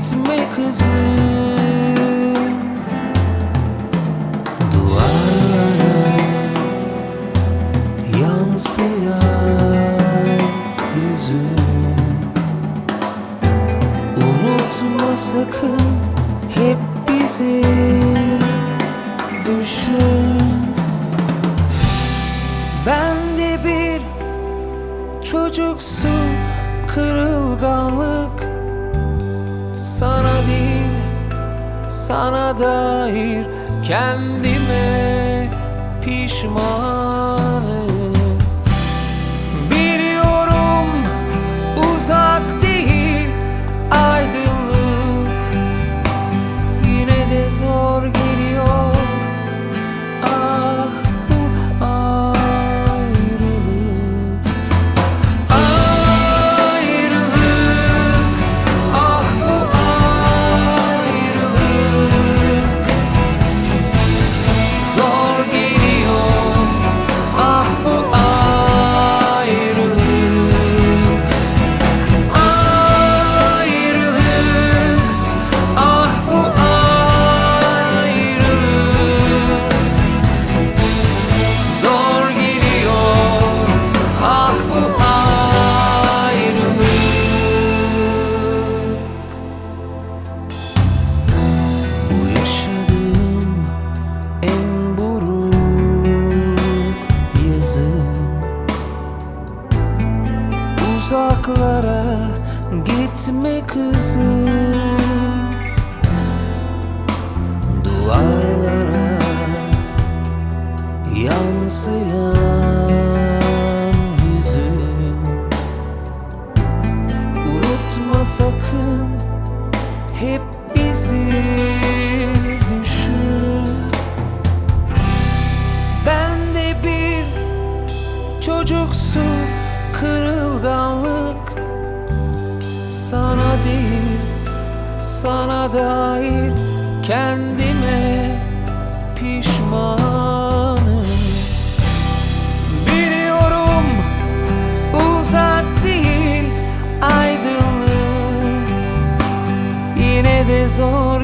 gitme kızım. Duvarlara yansıyan yüzüm, unutma sakın hep bizi düşün. Ben de bir çocuksu kırılganlık, sana değil sana dair kendime pişmanım. Biliyorum uzak değil aydınlık, yine de zor geliyor. Ah bu ayrılık, ayrılık, ah bu ayrılık. Zor geliyor, ah bu ayrılık. Ayrılık, ah bu ayrılık. Zor geliyor, ah bu ayrılık. Bu yaşadığım en buruk yazım, uzaklara gitme kızım. Duvarlara yansıyan yüzüm, unutma sakın hep bizi düşün. Ben de bir çocuksu kırılganlık, sana değil sana dair kendime pişmanım. Biliyorum uzak değil aydınlık, yine de zor